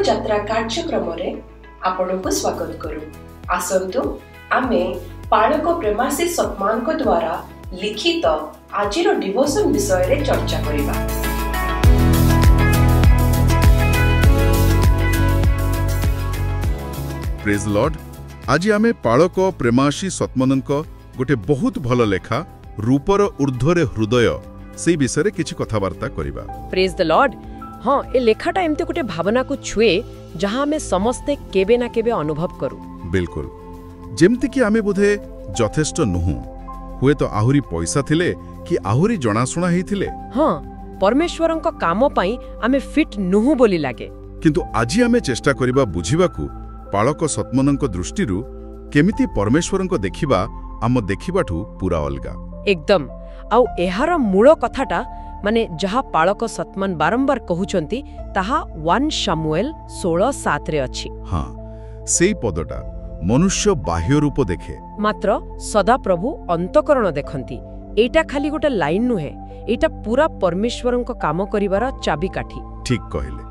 ଯାତ୍ରା କାର୍ଯ୍ୟକ୍ରମରେ ଆପଣଙ୍କୁ ସ୍ୱାଗତ କରୁ। ଆସନ୍ତୁ ଆମେ ପାଳକ ପ୍ରେମାଶିଷ ସତମାନଙ୍କ ଦ୍ୱାରା ଲିଖିତ ଆଜିର ଡିଭୋସନ ବିଷୟରେ ଚର୍ଚ୍ଚା କରିବା। ପ୍ରେଜ୍ ଲର୍ଡ। ଆଜି ଆମେ ପାଳକ ପ୍ରେମାଶିଷ ସତମନଙ୍କ ଗୋଟେ ବହୁତ ଭଲ ଲେଖା ରୂପର ଊର୍ଦ୍ଧ୍ୱରେ ହୃଦୟ ସେଇ ବିଷୟରେ କିଛି କଥାବାର୍ତ୍ତା କରିବା। ପ୍ରେଜ୍ ଦ ଲର୍ଡ। ହଁ, ଏ ଲେଖାଟା ଏମିତି ଗୋଟେ ଭାବନାକୁ ଛୁଏ ଯାହା ଆମେ ସମସ୍ତେ କେବେ ନା କେବେ ଅନୁଭବ କରୁ। ବିଲକୁଲ, ଯେମିତିକି ଆମେ ବୋଧେ ଯଥେଷ୍ଟ ନୁହଁ, ହୁଏତ ଆହୁରି ପଇସା ଥିଲେ କି ଆହୁରି ଜଣାଶୁଣା ହେଇଥିଲେ। ହଁ, ପରମେଶ୍ୱରଙ୍କ କାମ ପାଇଁ ଆମେ ଫିଟ୍ ନୁହଁ ବୋଲି ଲାଗେ। କିନ୍ତୁ ଆଜି ଆମେ ଚେଷ୍ଟା କରିବା ବୁଝିବାକୁ ପାଳକ ସତମନଙ୍କ ଦୃଷ୍ଟିରୁ କେମିତି ପରମେଶ୍ୱରଙ୍କ ଦେଖିବା ଆମ ଦେଖିବାଠୁ ପୁରା ଅଲଗା। ଏକଦମ। ଆଉ ଏହାର ମୂଳ କଥାଟା ମାନେ ଯାହା ପାଳକ ସତମନ ବାରମ୍ବାର କହୁଛନ୍ତି ତାହା 1 ସାମୁଏଲ 16:7 ଅଛି। ହଁ, ସେଇ ପଦଟା ମନୁଷ୍ୟ ବାହ୍ୟ ରୂପ ଦେଖେ, ମାତ୍ର ସଦାପ୍ରଭୁ ଅନ୍ତଃକରଣ ଦେଖନ୍ତି। ଏଇଟା ଖାଲି ଗୋଟେ ଲାଇନ୍ ନୁହେଁ, ଏଇଟା ପୁରା ପରମେଶ୍ୱରଙ୍କ କାମ କରିବାର ଚାବିକାଠି। ଠିକ୍ କହିଲେ।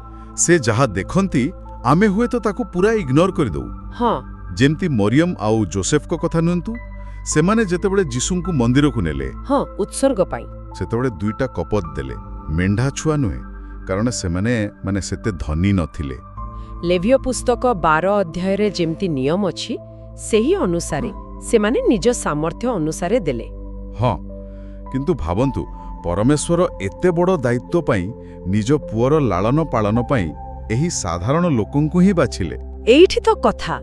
ସେ ଯାହା ଦେଖନ୍ତି ଆମେ ହୁଏତ ତାକୁ ପୁରା ଇଗ୍ନୋର କରିଦେଉ। ହଁ, ଯେମିତି ମରିୟମ ଆଉ ଜୋସେଫଙ୍କ କଥା ନିଅନ୍ତୁ। ସେମାନେ ଯେତେବେଳେ ଯୀଶୁଙ୍କୁ ମନ୍ଦିରକୁ ନେଲେ, ହଁ, ଉତ୍ସର୍ଗ ପାଇଁ, ସେତେବେଳେ 2ଟା କପତ ଦେଲେ। ମେଣ୍ଢା ଛୁଆ ନୁହେଁ, କାରଣ ସେମାନେ ସେତେ ଧନୀ ନଥିଲେ। ଲେଭ୍ୟ ପୁସ୍ତକ 12 ଅଧ୍ୟାୟରେ ଯେମିତି ନିୟମ ଅଛି ସେହି ଅନୁସାରେ ସେମାନେ ନିଜ ସାମର୍ଥ୍ୟ ଅନୁସାରେ ଦେଲେ। ହଁ, କିନ୍ତୁ ଭାବନ୍ତୁ, ପରମେଶ୍ୱର ଏତେ ବଡ଼ ଦାୟିତ୍ୱ ପାଇଁ ନିଜ ପୁଅର ଲାଳନ ପାଳନ ପାଇଁ ଏହି ସାଧାରଣ ଲୋକଙ୍କୁ ହିଁ ବାଛିଲେ। ଏଇଠି ତ କଥା।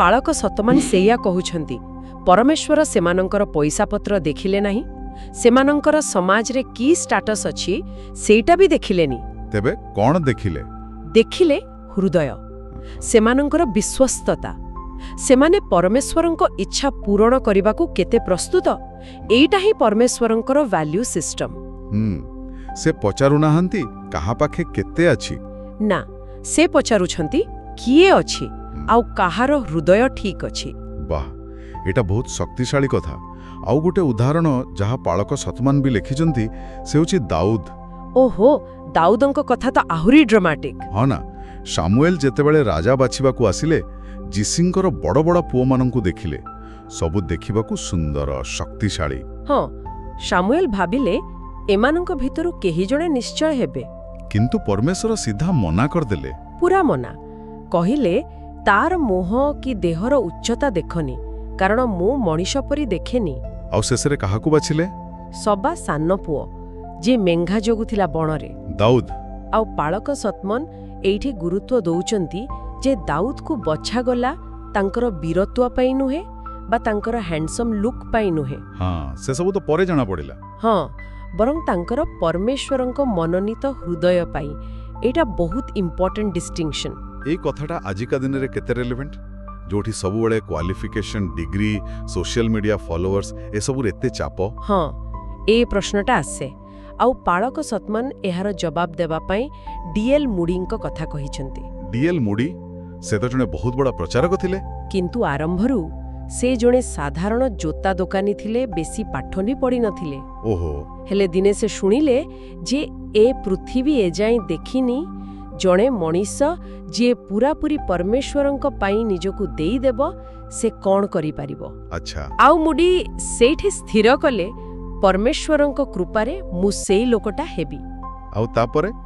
ପାଳକ ସତମାନ ସେଇଆ କହୁଛନ୍ତି। ପରମେଶ୍ୱର ସେମାନଙ୍କର ପଇସାପତ୍ର ଦେଖିଲେ ନାହିଁ, ସେମାନଙ୍କର ସମାଜରେ କି ଷ୍ଟାଟସ୍ ଅଛି ସେଇଟା ବି ଦେଖିଲେନି। ତେବେ କ'ଣ ଦେଖିଲେ? ଦେଖିଲେ ହୃଦୟ, ସେମାନଙ୍କର ବିଶ୍ୱସ୍ତତା। ସେମାନେ ପରମେଶ୍ୱରଙ୍କ ଇଚ୍ଛା ପୂରଣ କରିବାକୁ କେତେ ପ୍ରସ୍ତୁତ। ଏଇଟା ହିଁ ପରମେଶ୍ୱରଙ୍କର ଭ୍ୟାଲ୍ୟୁ ସିଷ୍ଟମ। ସେ ପଚାରୁନାହାନ୍ତି କାହା ପାଖେ କେତେ ଅଛି। ନା, ସେ ପଚାରୁଛନ୍ତି କିଏ ଅଛି ଆଉ କାହାର ହୃଦୟ ଠିକ୍ ଅଛି। ବାଃ, ଏଇଟା ବହୁତ ଶକ୍ତିଶାଳୀ କଥା। ଆଉ ଗୋଟେ ଉଦାହରଣ ଯାହା ପାଳକ ସତମାନ ବି ଲେଖିଛନ୍ତି ସେ ହେଉଛି ଦାଉଦ। ଓହୋ, ଦାଉଦଙ୍କ କଥା ତ ଆହୁରି ଡ୍ରାମାଟିକ୍। ହଁ ନା, ସାମୁଏଲ ଯେତେବେଳେ ରାଜା ବାଛିବାକୁ ଆସିଲେ, ଯିସିଙ୍କର ବଡ଼ ବଡ଼ ପୁଅମାନଙ୍କୁ ଦେଖିଲେ। ସବୁ ଦେଖିବାକୁ ସୁନ୍ଦର, ଶକ୍ତିଶାଳୀ। ହଁ, ସାମୁଏଲ ଭାବିଲେ ଏମାନଙ୍କ ଭିତରୁ କେହି ଜଣେ ନିଶ୍ଚୟ ହେବେ। କିନ୍ତୁ ପରମେଶ୍ୱର ସିଧା ମନା କରିଦେଲେ। ପୁରା ମନା। କହିଲେ ତାର ମୁହଁ କି ଦେହର ଉଚ୍ଚତା ଦେଖନି, କାରଣ ମୁଁ ମଣିଷ ପରି ଦେଖେନି। ଆଉ ଶେଷରେ କାହାକୁ ବାଛିଲେ? ସବା ସାନ ପୁଅ, ଯିଏ ମେଙ୍ଘା ଯୋଗୁଥିଲା ବଣରେ, ଦାଉଦ। ଆଉ ପାଳକ ସତମନ ଏଇଠି ଗୁରୁତ୍ୱ ଦଉଛନ୍ତି ଯେ ଦାଉଦକୁ ବଛାଗଲା ତାଙ୍କର ବୀରତ୍ୱ ପାଇଁ ନୁହେଁ ବା ତାଙ୍କର ହ୍ୟାଣ୍ଡସମ୍ ଲୁକ୍ ପାଇଁ ନୁହେଁ। ହଁ, ସେସବୁ ତ ପରେ ଜଣାପଡ଼ିଲା। ହଁ, ବରଂ ତାଙ୍କର ପରମେଶ୍ୱରଙ୍କ ମନୋନୀତ ହୃଦୟ ପାଇଁ। ଏଇଟା ବହୁତ ଇମ୍ପୋର୍ଟାଣ୍ଟ ଡିଷ୍ଟିଂକ୍ସନ୍। ଏଇ କଥାଟା ଆଜିକା ଦିନରେ କେତେ ରେଲେଭେଣ୍ଟ, ଯୋଉଠି ସବୁବେଳେ qualification, degree, social media followers ଏସବୁର ଏତେ ଚାପ। ହଁ, ଏ ପ୍ରଶ୍ନଟା ଆସେ। ଆଉ ପାଳକ ସତମନ ଏହାର ଜବାବ ଦେବା ପାଇଁ ଡିଏଲ୍ ମୁଡିଙ୍କ କଥା କହିଛନ୍ତି। ଡିଏଲ୍ ମୁଡି ସେ ତ ଜଣେ ବହୁତ ବଡ଼ ପ୍ରଚାରକ ଥିଲେ। କିନ୍ତୁ ଆରମ୍ଭରୁ ସେ ଜଣେ ସାଧାରଣ ଜୋତା ଦୋକାନୀ ଥିଲେ, ବେଶୀ ପାଠ ବି ପଢ଼ିନଥିଲେ। ଓହୋ। ହେଲେ ଦିନେ ସେ ଶୁଣିଲେ ଯେ ଏ ପୃଥିବୀ ଏଯାଏଁ ଦେଖିନି ଜଣେ ମଣିଷ ଯିଏ ପୁରାପୁରି ପରମେଶ୍ୱରଙ୍କ ପାଇଁ ନିଜକୁ ଦେଇଦେବ, ସେ କ'ଣ କରିପାରିବ। ଆଚ୍ଛା। ଆଉ ମୁଡି ସେଇଠି ସ୍ଥିର କଲେ ପରମେଶ୍ୱରଙ୍କ କୃପାରେ ମୁଁ ସେଇ ଲୋକଟା ହେବି। ଆଉ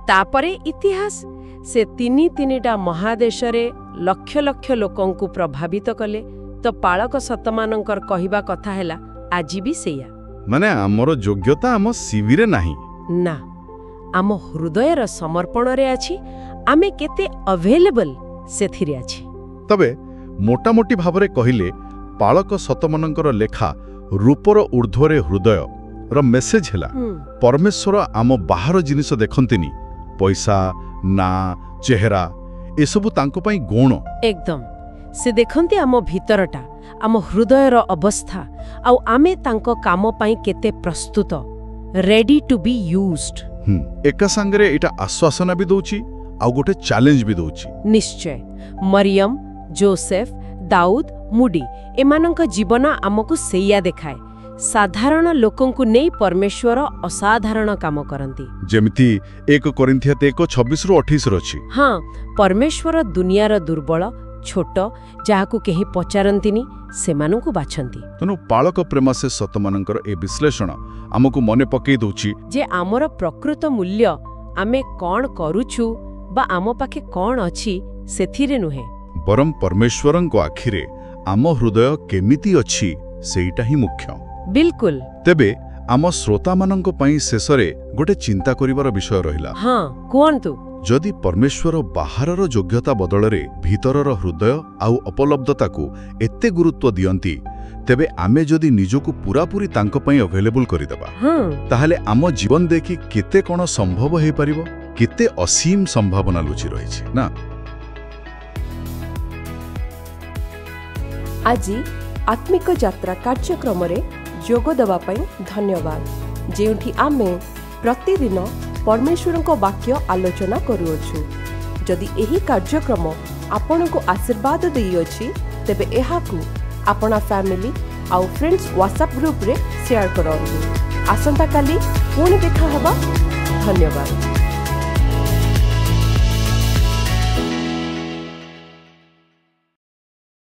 ତାପରେ ଇତିହାସ। ସେ ତିନିଟା ମହାଦେଶରେ ଲକ୍ଷ ଲକ୍ଷ ଲୋକଙ୍କୁ ପ୍ରଭାବିତ କଲେ। ତ ପାଳକ ସତମାନଙ୍କର କହିବା କଥା ହେଲା ଆଜି ବି ସେଇଆ। ଆମର ଯୋଗ୍ୟତା ଆମ ସିଭିରେ ନାହିଁ। ନା, ଆମ ହୃଦୟର ସମର୍ପଣରେ ଅଛି। ଆମେ କେତେ ଆଭେଲେବଲ୍ ସେଥିରେ ଅଛି। ତବେ ମୋଟାମୋଟି ଭାବରେ କହିଲେ ପାଳକ ସତମନଙ୍କର ଲେଖା ରୂପର ଊର୍ଦ୍ଧ୍ୱରେ ହୃଦୟ ର ମେସେଜ ହେଲା ପରମେଶ୍ୱର ଆମ ବାହାର ଜିନିଷ ଦେଖନ୍ତିନି, ପଇସା, ନା, ଚେହେରା, ଏସବୁ ତାଙ୍କ ପାଇଁ ଗୌଣ। ଏକଦମ। ସେ ଦେଖନ୍ତି ଆମ ଭିତରଟା, ଆମ ହୃଦୟର ଅବସ୍ଥା, ଆଉ ଆମେ ତାଙ୍କ କାମ ପାଇଁ କେତେ ପ୍ରସ୍ତୁତ, ରେଡି ଟୁ ବି ୟୁଜ୍ଡ। ଏକା ସାଙ୍ଗରେ ଏଇଟା ଆଶ୍ୱାସନା ବି ଦଉଛି ଆଉ ଗୋଟେ ଚ୍ୟାଲେଞ୍ଜ ବି ଦଉଛି। ନିଶ୍ଚୟ। ମରିୟମ, ଜୋସେଫ, ଦାଉଦ, ମୁଡି ଏମାନଙ୍କ ଜୀବନ ଆମକୁ ସେଇଆ ଦେଖାଏ। ସାଧାରଣ ଲୋକଙ୍କୁ ନେଇ ପରମେଶ୍ୱର ଅସାଧାରଣ କାମ କରନ୍ତି। ଯେମିତି 1 କରିନ୍ଥିଆ 1:26-28 ଅଛି। ହଁ, ପରମେଶ୍ୱର ଦୁନିଆର ଦୁର୍ବଳ, ଛୋଟ, ଯାହାକୁ କେହି ପଚାରନ୍ତିନି ସେମାନଙ୍କୁ ବାଛନ୍ତି। ତେଣୁ ପାଳକ ପ୍ରେମାସେ ସତମାନଙ୍କର ଏ ବିଶ୍ଳେଷଣ ଆମକୁ ମନେ ପକେଇ ଦଉଛି ଯେ ଆମର ପ୍ରକୃତ ମୂଲ୍ୟ ଆମେ କ'ଣ କରୁଛୁ ବା ଆମ ପାଖେ କ'ଣ ଅଛି ସେଥିରେ ନୁହେଁ, ବରଂ ପରମେଶ୍ୱରଙ୍କ ଆଖିରେ ଆମ ହୃଦୟ କେମିତି ଅଛି ସେଇଟା ହିଁ ମୁଖ୍ୟ। ବିଲକୁଲ। ତେବେ ଆମ ଶ୍ରୋତାମାନଙ୍କ ପାଇଁ ଶେଷରେ ଗୋଟେ ଚିନ୍ତା କରିବାର ବିଷୟ ରହିଲା। ହଁ, କୁହନ୍ତୁ। ଯଦି ପରମେଶ୍ୱର ବାହାରର ଯୋଗ୍ୟତା ବଦଳରେ ଭିତରର ହୃଦୟ ଆଉ ଉପଲବ୍ଧତାକୁ ଏତେ ଗୁରୁତ୍ୱ ଦିଅନ୍ତି, ତେବେ ଆମେ ଯଦି ନିଜକୁ ପୂରାପୂରି ତାଙ୍କ ପାଇଁ ଆଭେଲେବୁଲ କରିଦେବା, ତାହେଲେ ଆମ ଜୀବନ ଦେଖି କେତେ କ'ଣ ସମ୍ଭବ ହୋଇପାରିବ, କେତେ ଅସୀମ ସମ୍ଭାବନା ଲୁଚି ରହିଛି ନା। ଆଜି ଆତ୍ମିକ ଯାତ୍ରା କାର୍ଯ୍ୟକ୍ରମରେ ଯୋଗ ଦେବା ପାଇଁ ଧନ୍ୟବାଦ, ଯେଉଁଠି ଆମେ ପ୍ରତିଦିନ ପରମେଶ୍ୱରଙ୍କ ବାକ୍ୟ ଆଲୋଚନା କରୁଅଛୁ। ଯଦି ଏହି କାର୍ଯ୍ୟକ୍ରମ ଆପଣଙ୍କୁ ଆଶୀର୍ବାଦ ଦେଇଅଛି, ତେବେ ଏହାକୁ ଆପଣା ଫ୍ୟାମିଲି ଆଉ ଫ୍ରେଣ୍ଡସ୍ ହ୍ୱାଟ୍ସଆପ୍ ଗ୍ରୁପରେ ସେୟାର କରନ୍ତୁ। ଆସନ୍ତାକାଲି ପୁଣି ଦେଖା ହେବା। ଧନ୍ୟବାଦ।